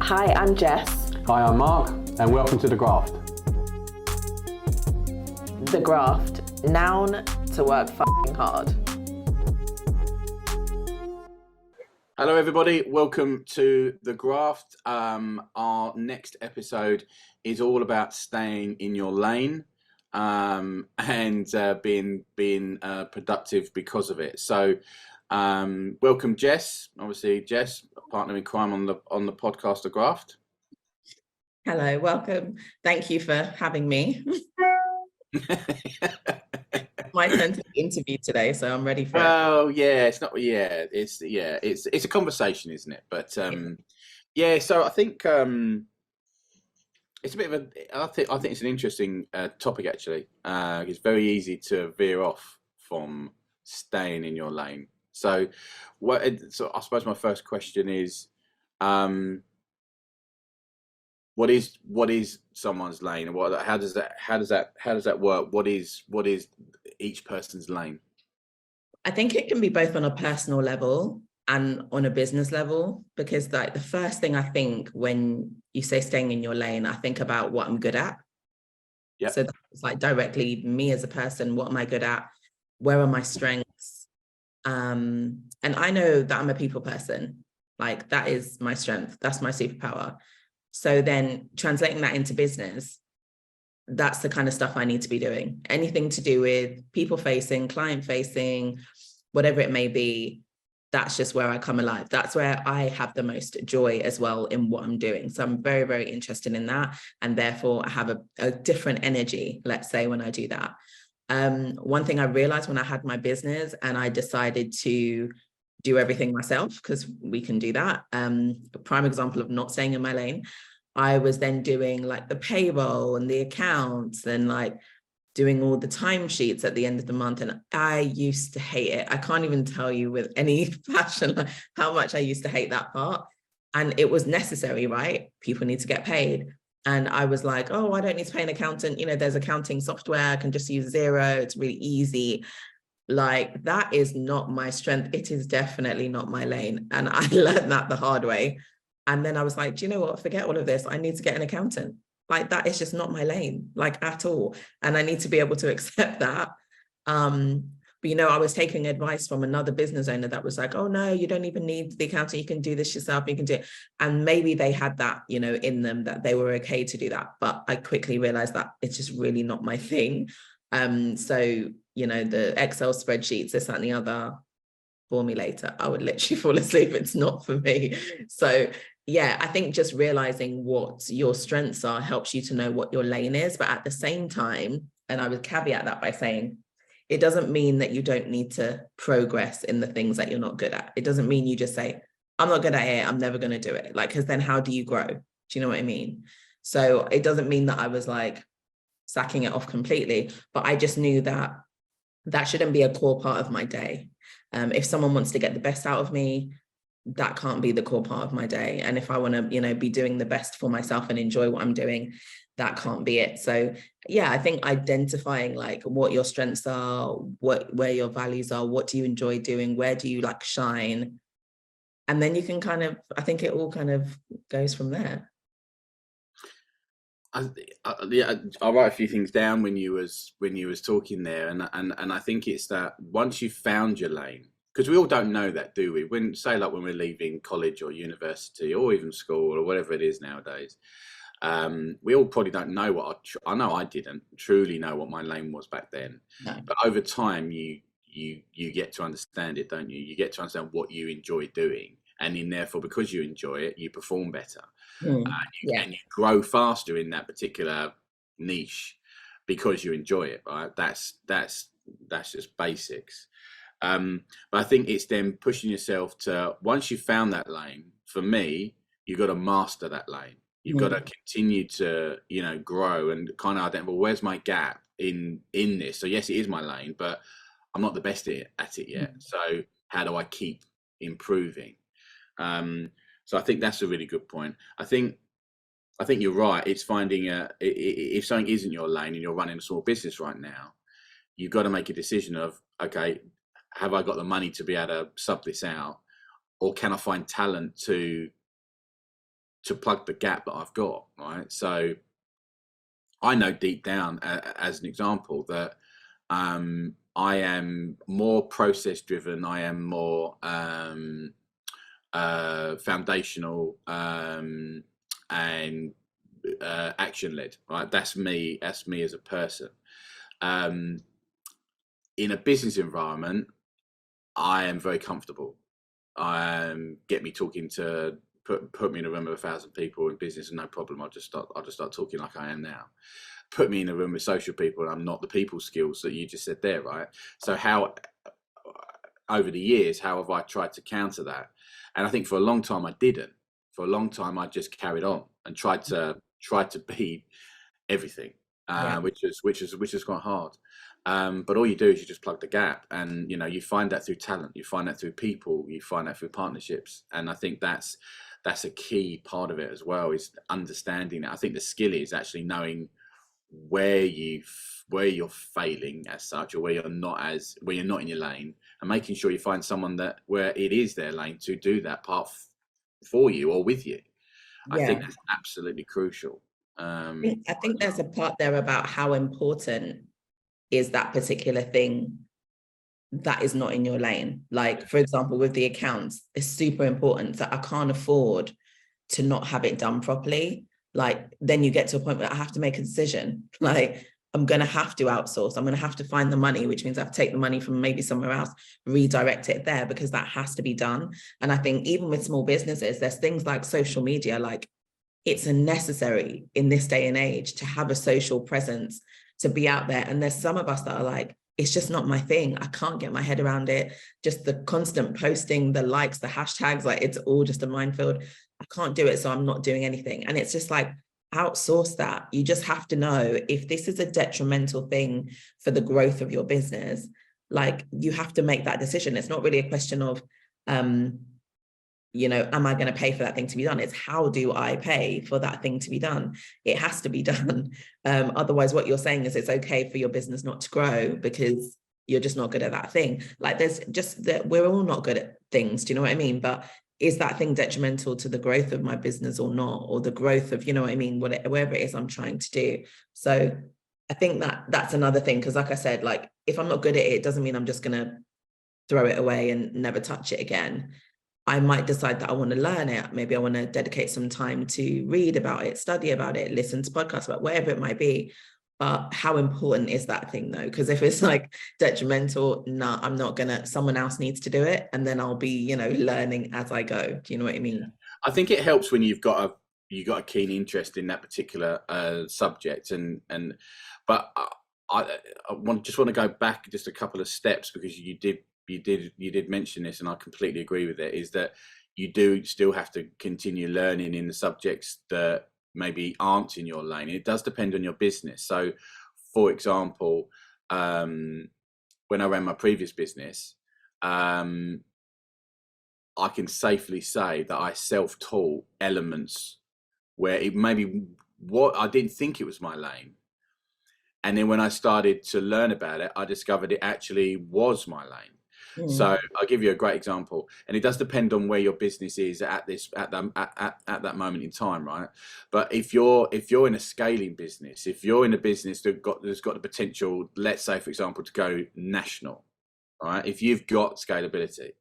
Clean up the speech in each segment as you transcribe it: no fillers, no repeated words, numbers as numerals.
Hi, I'm Jess. Hi, I'm Mark, and welcome to The Graft. The Graft, noun to work f***ing hard. Hello everybody, welcome to The Graft. Our next episode is all about staying in your lane and being productive because of it. So welcome Jess, obviously Jess, partner in crime on the podcast The Graft. Hello, welcome. Thank you for having me. My turn to be interviewed today, so I'm ready for it. Oh yeah, it's a conversation, isn't it? But so I think it's a bit of a. I think it's an interesting topic actually. It's very easy to veer off from staying in your lane. So I suppose my first question is, what is someone's lane, and how does that work? What is each person's lane? I think it can be both on a personal level and on a business level, because like the first thing I think when you say staying in your lane, I think about what I'm good at. Yeah. So that's like directly me as a person. What am I good at? Where are my strengths? And I know that I'm a people person. Like that is my strength. That's my superpower. So then translating that into business, that's the kind of stuff I need to be doing. Anything to do with people facing, client facing, whatever it may be, that's just where I come alive. That's where I have the most joy as well in what I'm doing. So I'm very, very interested in that. And therefore I have a different energy, let's say, when I do that. One thing I realized when I had my business and I decided to do everything myself, because we can do that. A prime example of not staying in my lane, I was then doing like the payroll and the accounts and like doing all the timesheets at the end of the month. And I used to hate it. I can't even tell you with any passion how much I used to hate that part. And it was necessary, right? People need to get paid. And I was like, oh, I don't need to pay an accountant. You know, there's accounting software. I can just use Xero. It's really easy. Like that is not my strength. It is definitely not my lane. And I learned that the hard way. And then I was like, do you know what? Forget all of this. I need to get an accountant. Like that is just not my lane, like at all. And I need to be able to accept that. But you know, I was taking advice from another business owner that was like, oh no, you don't even need the accountant. You can do this yourself. You can do it. And maybe they had that, you know, in them that they were okay to do that. But I quickly realized that it's just really not my thing. So you know, the Excel spreadsheets, this, that, and the other, formulator, I would literally fall asleep. It's not for me. So yeah, I think just realizing what your strengths are helps you to know what your lane is. But at the same time, and I would caveat that by saying, it doesn't mean that you don't need to progress in the things that you're not good at. It doesn't mean you just say, I'm not good at it, I'm never going to do it. Like, because then how do you grow? Do you know what I mean? So it doesn't mean that I was like sacking it off completely, but I just knew that that shouldn't be a core part of my day. If someone wants to get the best out of me, that can't be the core part of my day. And if I want to, you know, be doing the best for myself and enjoy what I'm doing, that can't be it. So yeah, I think identifying like what your strengths are, where your values are, what do you enjoy doing, where do you like shine, and then you can kind of, I think it all kind of goes from there. I write a few things down when you was talking there, and I think it's that once you've found your lane, because we all don't know that, do we? When we're leaving college or university or even school or whatever it is nowadays, we all probably don't know what I know. I didn't truly know what my lane was back then, No. but over time you get to understand it, don't you? You get to understand what you enjoy doing, and then therefore because you enjoy it, you perform better. And you grow faster in that particular niche because you enjoy it, right? That's just basics. But I think it's then pushing yourself to, once you've found that lane, for me, you've got to master that lane. You've got to continue to, you know, grow and kind of identify, well, where's my gap in this? So yes, it is my lane, but I'm not the best at it yet. So how do I keep improving? So I think that's a really good point. I think you're right. It's finding if something isn't your lane and you're running a small business right now, you've got to make a decision of, okay, have I got the money to be able to sub this out, or can I find talent to to plug the gap that I've got, right? So I know deep down, as an example, that I am more process driven. I am more foundational and action led. Right, that's me. That's me as a person. In a business environment, I am very comfortable. Get me talking to put me in a room of 1,000 people in business, and no problem. I'll just start talking like I am now. Put me in a room with social people, and I'm not the people skills that you just said there, right? So how over the years, how have I tried to counter that? And I think for a long time I didn't. For a long time I just carried on and tried to be everything, which is quite hard. But all you do is you just plug the gap, and you find that through talent, you find that through people, you find that through partnerships, and I think that's a key part of it as well, is understanding that. I think the skill is actually knowing where you're failing as such, or where you're not in your lane, and making sure you find someone that where it is their lane to do that part for you or with you. I think that's absolutely crucial. I think there's a part there about how important is that particular thing that is not in your lane. Like, for example, with the accounts, it's super important that I can't afford to not have it done properly. Like, then you get to a point where I have to make a decision. Like, I'm going to have to outsource. I'm going to have to find the money, which means I have to take the money from maybe somewhere else, redirect it there, because that has to be done. And I think even with small businesses, there's things like social media, like it's a necessary in this day and age to have a social presence, to be out there. And there's some of us that are like, it's just not my thing. I can't get my head around it. Just the constant posting, the likes, the hashtags, like it's all just a minefield. I can't do it, so I'm not doing anything. And it's just like, outsource that. You just have to know if this is a detrimental thing for the growth of your business, like you have to make that decision. It's not really a question of, am I going to pay for that thing to be done? It's how do I pay for that thing to be done? It has to be done. Otherwise, what you're saying is it's okay for your business not to grow because you're just not good at that thing. Like there's just that we're all not good at things. Do you know what I mean? But is that thing detrimental to the growth of my business or not? Or the growth of, you know what I mean? Whatever it is I'm trying to do. So I think that's another thing. Because like I said, like if I'm not good at it, it doesn't mean I'm just going to throw it away and never touch it again. I might decide that I want to learn it. Maybe I want to dedicate some time to read about it, study about it, listen to podcasts about whatever it might be. But how important is that thing though? Because if it's like detrimental, no, I'm not gonna, someone else needs to do it. And then I'll be, learning as I go. Do you know what I mean? I think it helps when you've got a keen interest in that particular subject. But I just want to go back just a couple of steps, because you did mention this, and I completely agree with it, is that you do still have to continue learning in the subjects that maybe aren't in your lane. It does depend on your business. So for example, when I ran my previous business, I can safely say that I self-taught elements where it maybe what I didn't think it was my lane. And then when I started to learn about it, I discovered it actually was my lane. So I'll give you a great example, and it does depend on where your business is at that moment in time, right? But if you're in a scaling business, if you're in a business that's got the potential, let's say for example, to go national, right? If you've got scalability,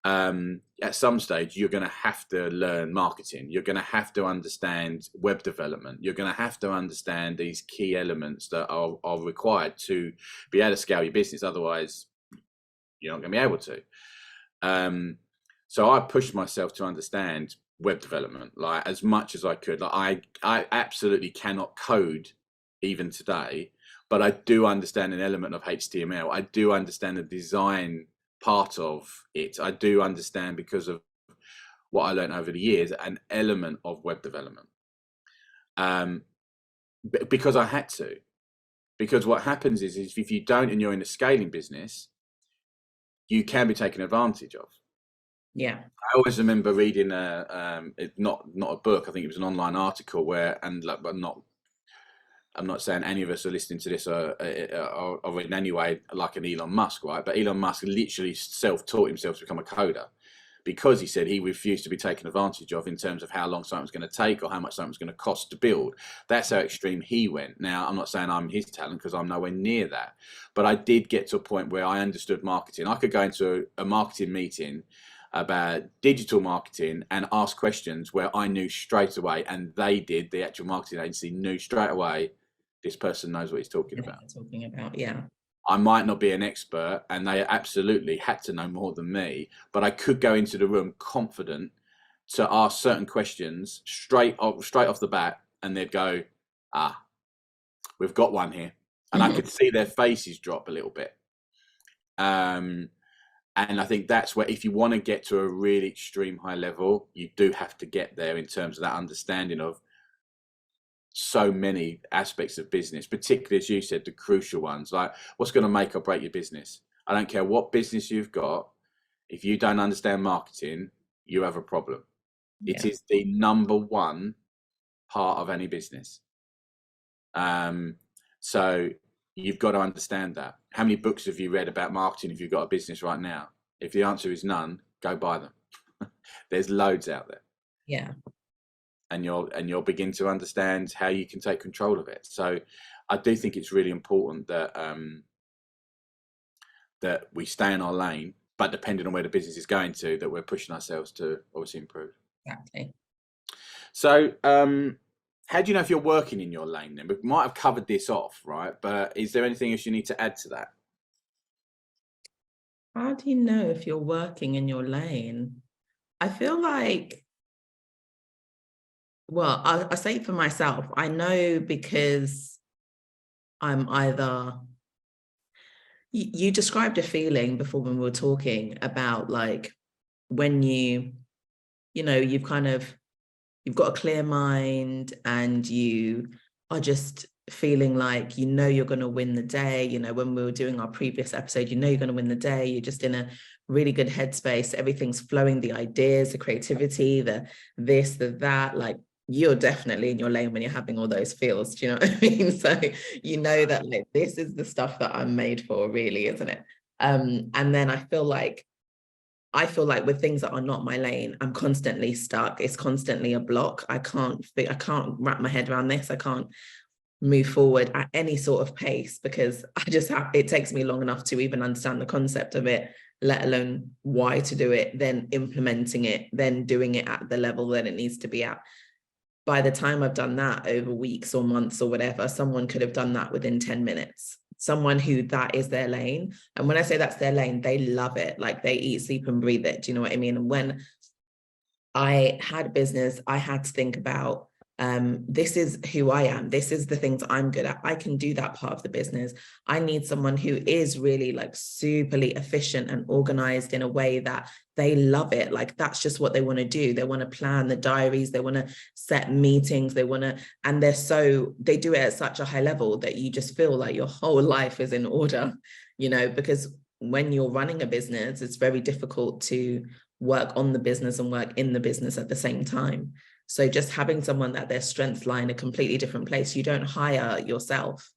at some stage you're going to have to learn marketing. You're going to have to understand web development. You're going to have to understand these key elements that are required to be able to scale your business. Otherwise, you're not going to be able to. So I pushed myself to understand web development, like as much as I could. Like I absolutely cannot code even today, but I do understand an element of HTML. I do understand the design part of it. I do understand, because of what I learned over the years, an element of web development. Because I had to. Because what happens is if you don't, and you're in a scaling business, you can be taken advantage of. Yeah. I always remember reading not a book, I think it was an online article where, but I'm not saying any of us are listening to this are in any way like an Elon Musk, right? But Elon Musk literally self-taught himself to become a coder, because he said he refused to be taken advantage of in terms of how long something was going to take or how much something was going to cost to build. That's how extreme he went. Now, I'm not saying I'm his talent because I'm nowhere near that, but I did get to a point where I understood marketing. I could go into a marketing meeting about digital marketing and ask questions where I knew straight away, and they did, the actual marketing agency knew straight away, this person knows what he's talking about. Yeah. I might not be an expert, and they absolutely had to know more than me, but I could go into the room confident to ask certain questions straight off the bat, and they'd go, we've got one here. And I could see their faces drop a little bit. And I think that's where, if you want to get to a really extreme high level, you do have to get there in terms of that understanding of so many aspects of business, particularly, as you said, the crucial ones, like what's going to make or break your business. I don't care what business you've got. If you don't understand marketing, you have a problem. Yeah. It is the number one part of any business. So you've got to understand that. How many books have you read about marketing if you've got a business right now? If the answer is none, go buy them. There's loads out there. Yeah. And you'll begin to understand how you can take control of it. So I do think it's really important that that we stay in our lane, but depending on where the business is going to, that we're pushing ourselves to obviously improve. Exactly. So how do you know if you're working in your lane then? We might have covered this off, right? But is there anything else you need to add to that? How do you know if you're working in your lane? I feel like, well, I say for myself, I know because I'm either, you described a feeling before when we were talking about like when you've got a clear mind and you are just feeling like, you're going to win the day. When we were doing our previous episode, you're going to win the day. You're just in a really good headspace. Everything's flowing, the ideas, the creativity, the this, the that, like you're definitely in your lane when you're having all those feels. Do you know what I mean? So that like, this is the stuff that I'm made for, really, isn't it? And then I feel like with things that are not my lane, I'm constantly stuck. It's constantly a block. I can't wrap my head around this. I can't move forward at any sort of pace because it takes me long enough to even understand the concept of it, let alone why to do it, then implementing it, then doing it at the level that it needs to be at. By the time I've done that over weeks or months or whatever, someone could have done that within 10 minutes. Someone who that is their lane. And when I say that's their lane, they love it. Like they eat, sleep and breathe it. Do you know what I mean? And when I had a business, I had to think about, this is who I am. This is the things I'm good at. I can do that part of the business. I need someone who is really like superly efficient and organized in a way that they love it. Like that's just what they want to do. They want to plan the diaries. They want to set meetings. And they do it at such a high level that you just feel like your whole life is in order, because when you're running a business, it's very difficult to work on the business and work in the business at the same time. So just having someone that their strengths lie in a completely different place, you don't hire yourself.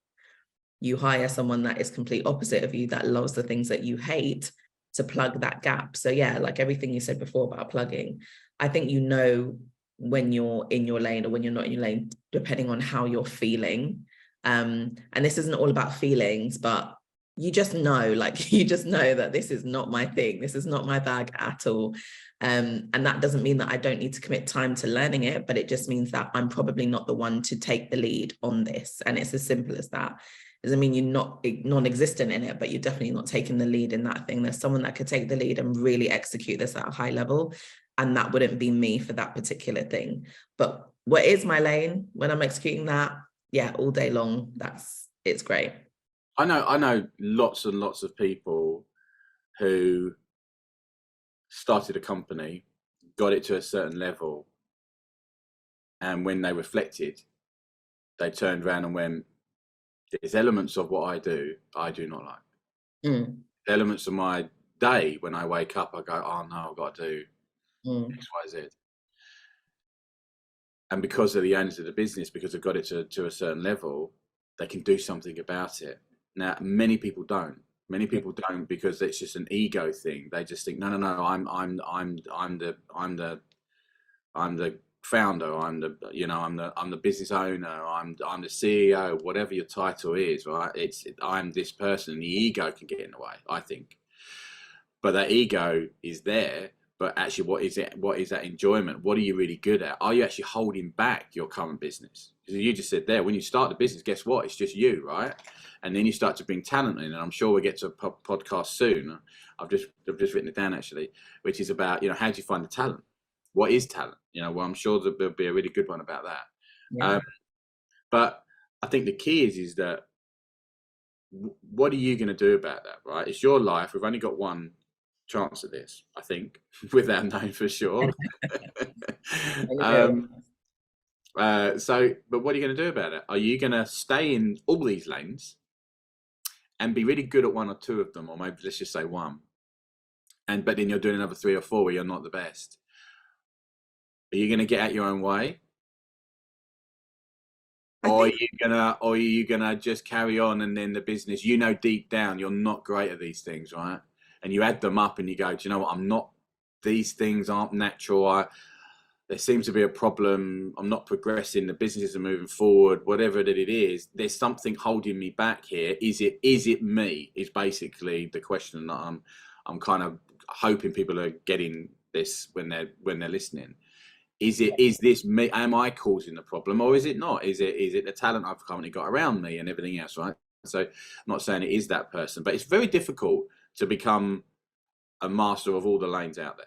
You hire someone that is complete opposite of you, that loves the things that you hate, to plug that gap. So yeah, like everything you said before about plugging, I think when you're in your lane or when you're not in your lane, depending on how you're feeling. And this isn't all about feelings, but you just know that this is not my thing. This is not my bag at all. And that doesn't mean that I don't need to commit time to learning it, but it just means that I'm probably not the one to take the lead on this. And it's as simple as that. Doesn't mean you're not non-existent in it, but you're definitely not taking the lead in that thing. There's someone that could take the lead and really execute this at a high level. And that wouldn't be me for that particular thing. But what is my lane when I'm executing that? Yeah, all day long. It's great. I know lots and lots of people who started a company, got it to a certain level, and when they reflected, they turned around and went, there's elements of what I do not like. Elements of my day when I wake up, I go, oh no, I've got to do X, Y, Z. And because they're the owners of the business, because they've got it to a certain level, they can do something about it. Now, many people don't. Many people don't, because it's just an ego thing. They just think, no, I'm the founder, I'm the business owner, I'm the CEO, whatever your title is, right? I'm this person, and the ego can get in the way, I think. But that ego is there. But actually, what is it? What is that enjoyment? What are you really good at? Are you actually holding back your current business? Because you just said there, when you start the business, guess what? It's just you, right? And then you start to bring talent in, and I'm sure we'll get to a podcast soon. I've just written it down actually, which is about, how do you find the talent? What is talent? Well, I'm sure that there'll be a really good one about that. Yeah. But I think the key is that what are you going to do about that, right? It's your life. We've only got one chance at this, I think, without knowing for sure. But what are you going to do about it? Are you going to stay in all these lanes and be really good at one or two of them, or maybe let's just say one, but then you're doing another 3 or 4 where you're not the best? Are you going to get out your own way? Or are you gonna just carry on, and then the business, deep down you're not great at these things, right? And you add them up and you go, do you know what? These things aren't natural. There seems to be a problem. I'm not progressing. The business isn't moving forward. Whatever that it is, there's something holding me back here. Is it me? Is basically the question that I'm kind of hoping people are getting this when they're listening. Is this me? Am I causing the problem, or is it not? Is it the talent I've currently got around me and everything else, right? So I'm not saying it is that person, but it's very difficult to become a master of all the lanes out there.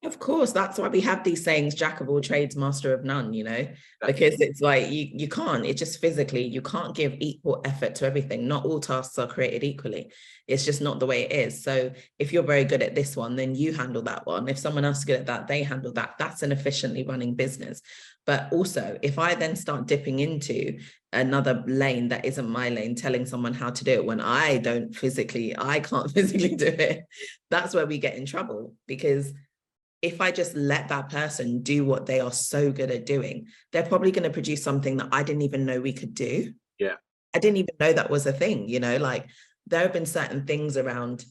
Of course, that's why we have these sayings, jack of all trades, master of none, because it's like you can't, it just physically, you can't give equal effort to everything. Not all tasks are created equally. It's just not the way it is. So if you're very good at this one, then you handle that one. If someone else is good at that, they handle that. That's an efficiently running business. But also, if I then start dipping into another lane that isn't my lane, telling someone how to do it when I can't physically do it, that's where we get in trouble. Because if I just let that person do what they are so good at doing, they're probably going to produce something that I didn't even know we could do. Yeah. I didn't even know that was a thing, like there have been certain things around,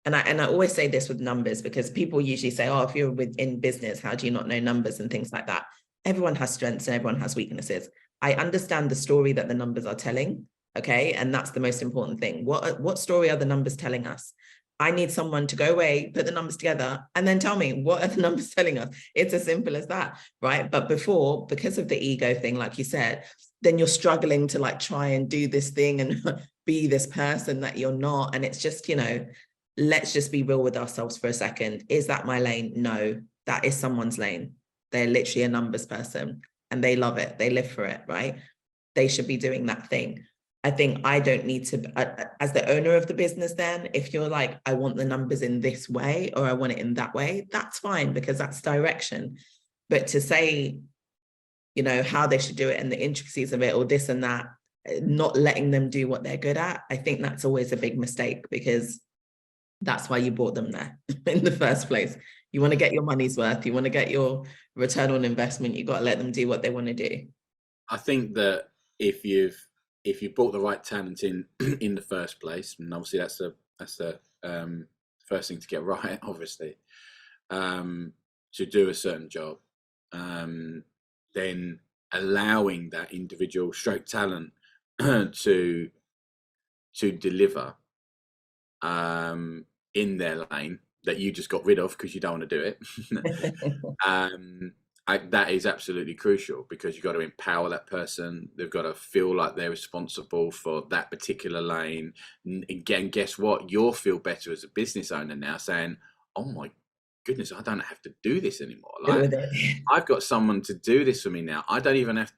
and I always say this with numbers, because people usually say, oh, if you're in business, how do you not know numbers and things like that? Everyone has strengths and everyone has weaknesses. I understand the story that the numbers are telling. Okay. And that's the most important thing. What story are the numbers telling us? I need someone to go away, put the numbers together, and then tell me, what are the numbers telling us? It's as simple as that, right? But before, because of the ego thing, like you said, then you're struggling to like try and do this thing and be this person that you're not. And it's just, let's just be real with ourselves for a second. Is that my lane? No, that is someone's lane. They're literally a numbers person and they love it. They live for it, right? They should be doing that thing. I think I don't need to, as the owner of the business then, if you're like, I want the numbers in this way or I want it in that way, that's fine, because that's direction. But to say, how they should do it and the intricacies of it or this and that, not letting them do what they're good at, I think that's always a big mistake, because that's why you brought them there in the first place. You want to get your money's worth. You want to get your return on investment. You got to let them do what they want to do. I think that if you've brought the right talent in the first place, and obviously that's the first thing to get right, obviously, to do a certain job, then allowing that individual stroke talent to deliver in their lane that you just got rid of because you don't want to do it. That is absolutely crucial, because you've got to empower that person. They've got to feel like they're responsible for that particular lane. Again, guess what? You'll feel better as a business owner now, saying, oh my goodness, I don't have to do this anymore. Like, I've got someone to do this for me now. I don't have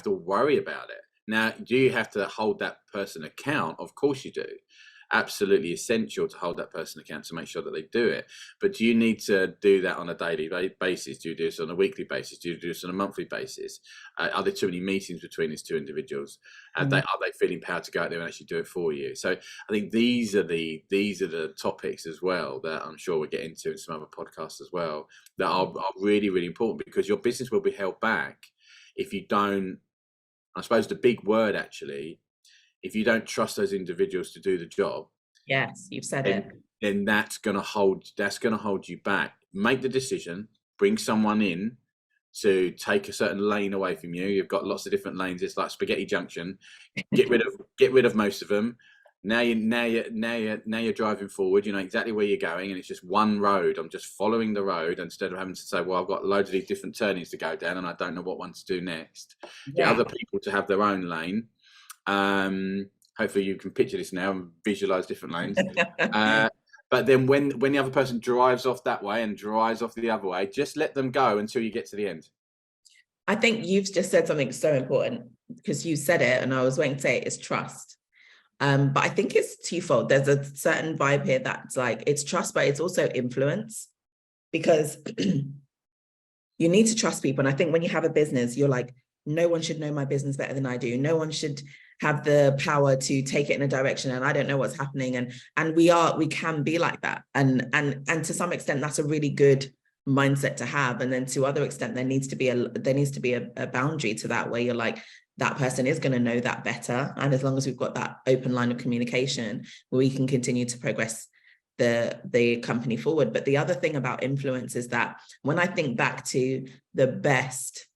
to worry about it. Now, do you have to hold that person account? Of course you do. Absolutely essential to hold that person account, to make sure that they do it. But do you need to do that on a daily basis? Do you do this on a weekly basis? Do you do this on a monthly basis? Are there too many meetings between these two individuals? Are they feeling empowered to go out there and actually do it for you? So I think these are the topics as well that I'm sure we'll get into in some other podcasts as well, that are really, really important, because your business will be held back if you don't, I suppose the big word actually, if you don't trust those individuals to do the job, Yes, you've said it. Then that's gonna hold you back. Make the decision, bring someone in to take a certain lane away from you. You've got lots of different lanes. It's like spaghetti junction. Get rid of most of them. Now you're driving forward. You know exactly where you're going, and it's just one road. I'm just following the road instead of having to say, well, I've got loads of these different turnings to go down, and I don't know what one to do next. Get other people to have their own lane. Hopefully you can picture this now and visualize different lanes. But then when the other person drives off that way and drives off the other way, just let them go until you get to the end. I think you've just said something so important, because you said it and I was waiting to say it, is trust. But I think it's twofold. There's a certain vibe here that's like, it's trust, but it's also influence, because you need to trust people. And I think when you have a business, you're like, no one should know my business better than I do. No one should have the power to take it in a direction, and I don't know what's happening. And we can be like that. And to some extent, that's a really good mindset to have. And then to other extent, there needs to be a boundary to that, where you're like, that person is going to know that better. And as long as we've got that open line of communication, we can continue to progress the company forward. But the other thing about influence is that when I think back to the best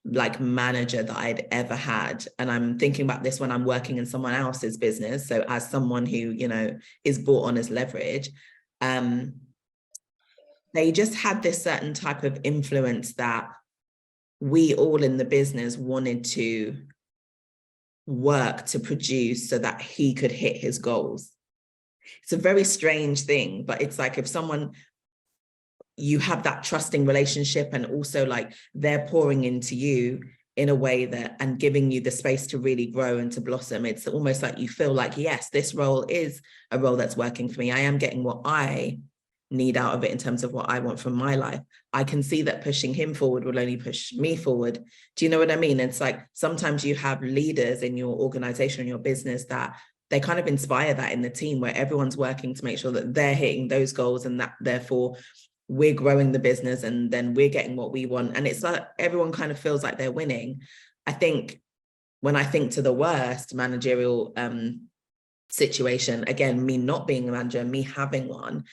like manager that I'd ever had, and I'm thinking about this when I'm working in someone else's business, so as someone who, you know, is brought on as leverage, they just had this certain type of influence that we all in the business wanted to work to produce so that he could hit his goals. It's a very strange thing, but it's like, if someone, you have that trusting relationship, and also like they're pouring into you in a way that, and giving you the space to really grow and to blossom. It's almost like you feel like, yes, this role is a role that's working for me. I am getting what I need out of it in terms of what I want from my life. I can see that pushing him forward will only push me forward. Do you know what I mean? It's like, sometimes you have leaders in your organization, in your business, that they kind of inspire that in the team, where everyone's working to make sure that they're hitting those goals, and that therefore we're growing the business, and then we're getting what we want. And it's like everyone kind of feels like they're winning. I think when I think to the worst managerial situation, again, me not being a manager, me having one,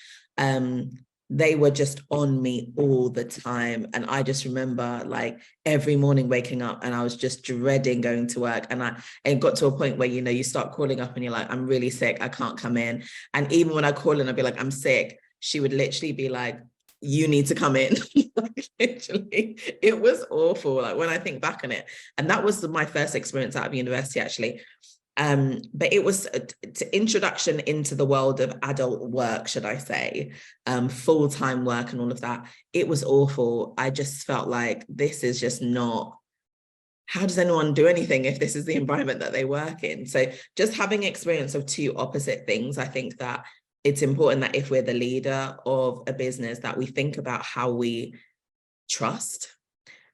they were just on me all the time. And I just remember like every morning waking up and I was just dreading going to work. And it got to a point where, you know, you start calling up and you're like, I'm really sick, I can't come in. And even when I call in, I'd be like, I'm sick, she would literally be like, you need to come in. Like, literally, it was awful, like when I think back on it. And that was my first experience out of university, actually. But it was an introduction into the world of adult work, should I say, full-time work and all of that. It was awful. I just felt like, this is just not, how does anyone do anything if this is the environment that they work in? So just having experience of two opposite things, I think that it's important that if we're the leader of a business, that we think about how we trust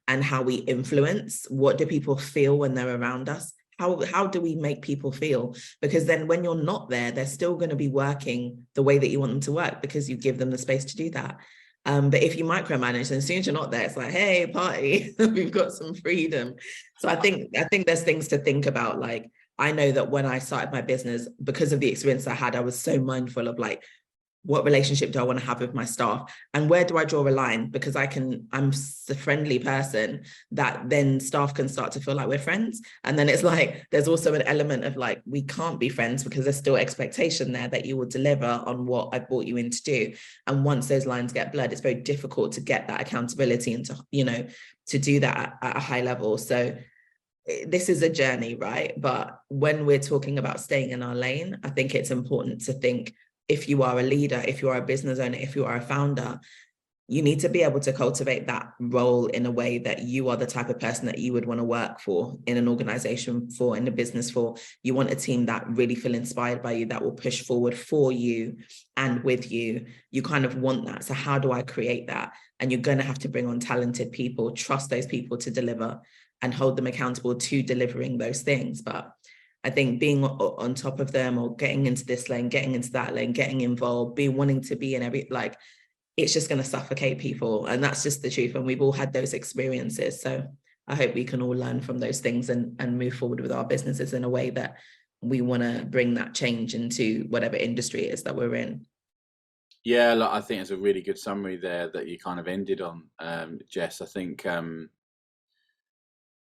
and how we influence. What do people feel when they're around us? How do we make people feel? Because then when you're not there, they're still going to be working the way that you want them to work, because you give them the space to do that. But if you micromanage, then as soon as you're not there, it's like, hey, party, we've got some freedom. So I think there's things to think about. Like, I know that when I started my business, because of the experience I had, I was so mindful of like, what relationship do I want to have with my staff, and where do I draw a line? Because I'm a friendly person, that then staff can start to feel like we're friends. And then it's like, there's also an element of like, we can't be friends, because there's still expectation there that you will deliver on what I brought you in to do. And once those lines get blurred, it's very difficult to get that accountability and to, you know, to do that at a high level. So this is a journey, right? But when we're talking about staying in our lane, I think it's important to think, if you are a leader, if you are a business owner, if you are a founder, you need to be able to cultivate that role in a way that you are the type of person that you would want to work for, in an organization for, in a business for. You want a team that really feel inspired by you, that will push forward for you and with you. You kind of want that. So how do I create that? And you're going to have to bring on talented people, trust those people to deliver, and hold them accountable to delivering those things. But I think being on top of them, or getting into this lane, getting into that lane, getting involved, wanting to be in every, like, it's just going to suffocate people. And that's just the truth. And we've all had those experiences. So I hope we can all learn from those things and move forward with our businesses in a way that we want to bring that change into whatever industry it is that we're in. Yeah, look, I think it's a really good summary there that you kind of ended on, Jess. I think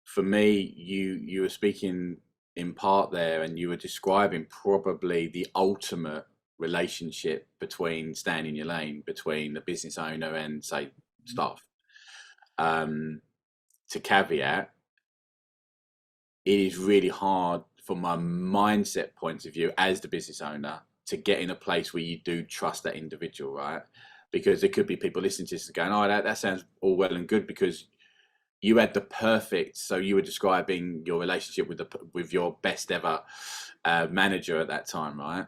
for me, you were speaking in part there, and you were describing probably the ultimate relationship between staying in your lane, between the business owner and, say, staff. To caveat, it is really hard from my mindset point of view as the business owner to get in a place where you do trust that individual, right? Because there could be people listening to this and going, oh, that sounds all well and good, because you had the perfect, so you were describing your relationship with your best ever manager at that time, right?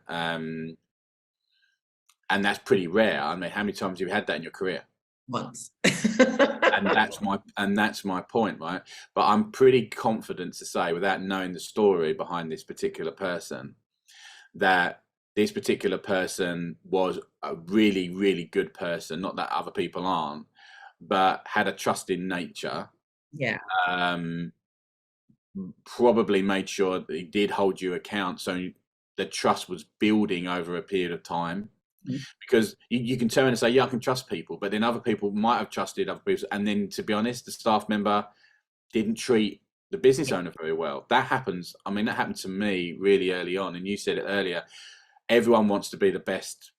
And that's pretty rare. I mean, how many times have you had that in your career? Once. and that's my point, right? But I'm pretty confident to say, without knowing the story behind this particular person, that this particular person was a really, really good person. Not that other people aren't, but had a trusting nature. Yeah. Probably made sure that he did hold you account, so the trust was building over a period of time. Because you can turn and say, yeah, I can trust people, but then other people might have trusted other people, and then, to be honest, the staff member didn't treat the business owner very well. That happens. I mean, that happened to me really early on, and you said it earlier. Everyone wants to be the best,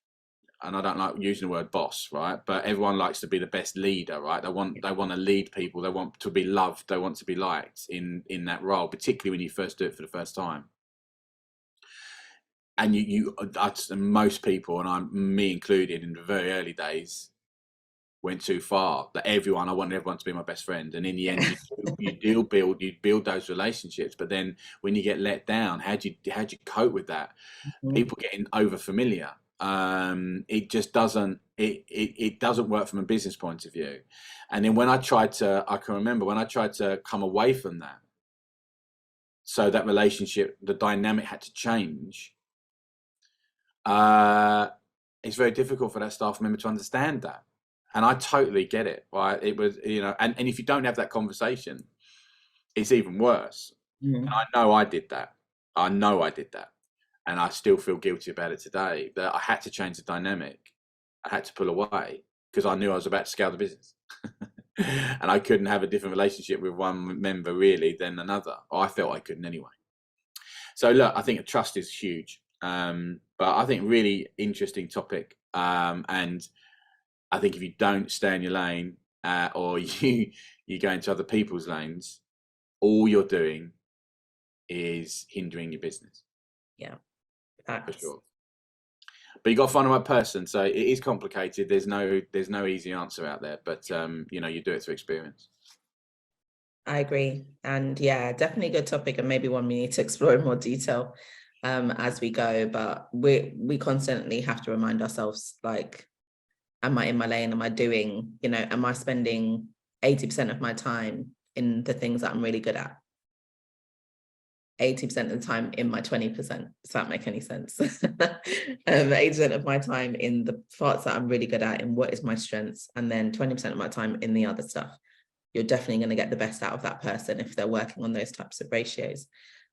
and I don't like using the word boss, right? But everyone likes to be the best leader, right? They want to lead people. They want to be loved. They want to be liked in that role, particularly when you first do it for the first time. And most people, and me included, in the very early days, went too far. That I wanted everyone to be my best friend, and in the end, you build those relationships. But then, when you get let down, how do you cope with that? People getting over familiar. It just doesn't. It doesn't work from a business point of view. And then I can remember when I tried to come away from that. So that relationship, the dynamic had to change. It's very difficult for that staff member to understand that, and I totally get it. Right? It was, and if you don't have that conversation, it's even worse. And I know I did that, and I still feel guilty about it today. That I had to change the dynamic. I had to pull away because I knew I was about to scale the business, and I couldn't have a different relationship with one member really than another. I felt I couldn't anyway. So look, I think trust is huge. But I think really interesting topic. And I think if you don't stay in your lane, or you go into other people's lanes, all you're doing is hindering your business. Yeah. For sure. But you got to find the right person. So it is complicated. There's no easy answer out there, but you do it through experience. I agree. And yeah, definitely a good topic, and maybe one we need to explore in more detail as we go. But we constantly have to remind ourselves, like, am I in my lane? Am I doing, am I spending 80% of my time in the things that I'm really good at? 80% of the time in my 20%. Does that make any sense? 80% of my time in the parts that I'm really good at, in what is my strengths, and then 20% of my time in the other stuff. You're definitely going to get the best out of that person if they're working on those types of ratios.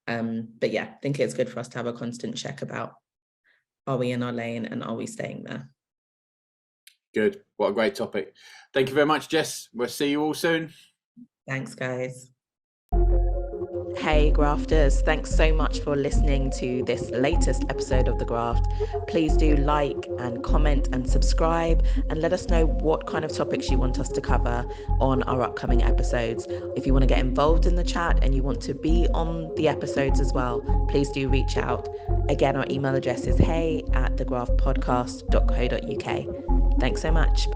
But yeah, I think it's good for us to have a constant check about, are we in our lane and are we staying there? Good. What a great topic. Thank you very much, Jess. We'll see you all soon. Thanks, guys. Hey Grafters, thanks so much for listening to this latest episode of The Graft. Please do like and comment and subscribe, and let us know what kind of topics you want us to cover on our upcoming episodes. If you want to get involved in the chat and you want to be on the episodes as well, please do reach out. Again, our email address is hey@thegraftpodcast.co.uk. Thanks so much.